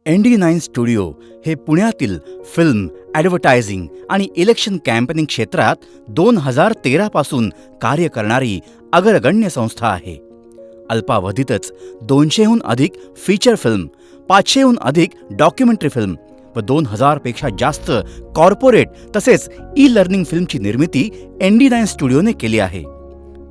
ND9 studio हे पुण्यातील film, advertising आणि इलेक्शन कॅम्पेनिंग क्षेत्रात 2013 पासून कार्य करणारी अग्रगण्य संस्था आहे. अल्पावधीतच 200हून अधिक फीचर फिल्म, 500हून अधिक डॉक्युमेंटरी फिल्म व 2000 पेक्षा जास्त कॉर्पोरेट तसेच ई लर्निंग फिल्मची निर्मिती ND9 स्टुडिओने केली आहे.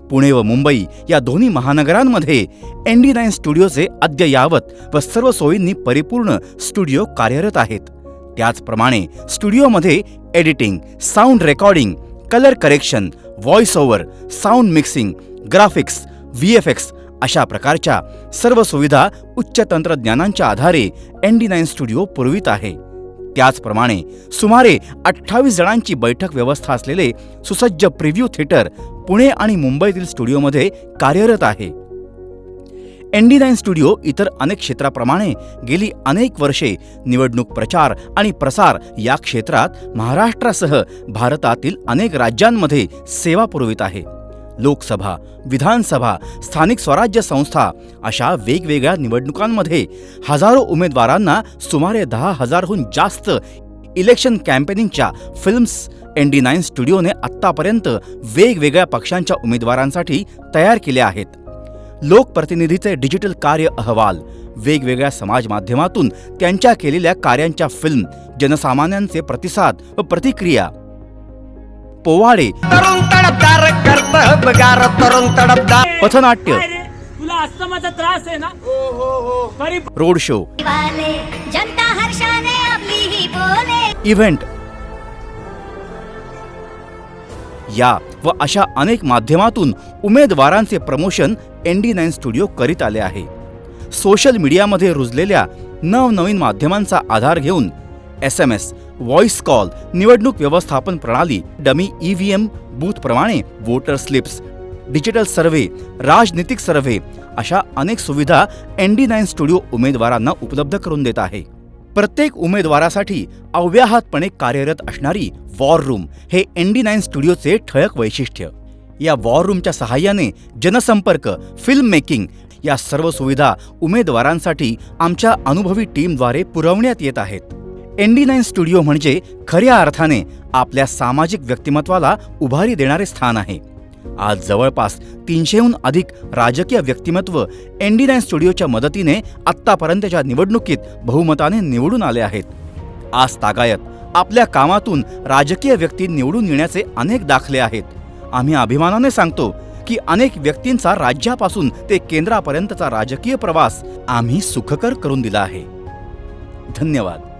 पुणे व मुंबई या दोन्ही महानगरांमध्ये ND9 स्टुडिओचे अद्ययावत व सर्व सोयींनी परिपूर्ण स्टुडिओ कार्यरत आहेत. त्याचप्रमाणे स्टुडिओमध्ये editing, sound recording, colour correction, voice over, sound mixing, graphics, VFX अशा प्रकारच्या सर्व सुविधा उच्च तंत्रज्ञानांच्या आधारे ND9 स्टुडिओ पुरवित आहे. त्याचप्रमाणे सुमारे 28 जणांची बैठक व्यवस्था असलेले सुसज्ज प्रिव्ह्यू थिएटर पुणे आणि मुंबईतील स्टुडिओमध्ये कार्यरत आहे. ND9 स्टुडिओ इतर अनेक क्षेत्राप्रमाणे गेली अनेक वर्षे निवडणूक प्रचार आणि प्रसार या क्षेत्रात महाराष्ट्रासह भारतातील अनेक राज्यांमध्ये सेवा पुरवित आहे. लोकसभा, विधानसभा, स्थानिक स्वराज्य संस्था अशा वेगवेगळ्या निवडणुकांमध्ये हजारो उमेदवारांना सुमारे 10,000हून जास्त इलेक्शन कॅम्पेनिंगच्या फिल्म्स ND9 स्टुडिओने आत्तापर्यंत वेगवेगळ्या पक्षांच्या उमेदवारांसाठी तयार केल्या आहेत. लोकप्रतिनिधीचे डिजिटल कार्य अहवाल, वेगवेगळ्या समाज माध्यमातून त्यांच्या केलेल्या कार्यांच्या फिल्म, जनसामान्यांचे प्रतिसाद व प्रतिक्रिया, पोवाडे, पथनाट्य, तुला अस्तमाचा त्रास आहे ना? रोड शो, इव्हेंट या व अशा अनेक माध्यमातून उमेदवारांचे प्रमोशन ND9 स्टुडिओ करीत आले आहे. सोशल मीडियामध्ये रुजलेल्या नवनवीन माध्यमांचा आधार घेऊन SMS, व्हॉइस कॉल, निवडणूक व्यवस्थापन प्रणाली, डमी EVM बूथप्रमाणे वोटर स्लिप्स, डिजिटल सर्व्हे, राजनीतिक सर्व्हे अशा अनेक सुविधा ND9 स्टुडिओ उमेदवारांना उपलब्ध करून देत आहे. प्रत्येक उमेदवारासाठी अव्याहतपणे कार्यरत असणारी वॉर रूम हे ND9 स्टुडिओचे ठळक वैशिष्ट्य. या वॉर रूमच्या सहाय्याने जनसंपर्क, फिल्म मेकिंग या सर्व सुविधा उमेदवारांसाठी आमच्या अनुभवी टीमद्वारे पुरवण्यात येत आहेत. ND9 स्टुडिओ म्हणजे खऱ्या अर्थाने आपल्या सामाजिक व्यक्तिमत्वाला उभारी देणारे स्थान आहे. आज जवळपास 300हून अधिक राजकीय व्यक्तिमत्व ND9 स्टुडिओच्या मदतीने आत्तापर्यंतच्या निवडणुकीत बहुमताने निवडून आले आहेत. आज तागायत आपल्या कामातून राजकीय व्यक्ती निवडून येण्याचे अनेक दाखले आहेत. आम्ही अभिमानाने सांगतो की अनेक व्यक्तींचा राज्यापासून ते केंद्रापर्यंतचा राजकीय प्रवास आम्ही सुखकर करून दिला आहे. धन्यवाद.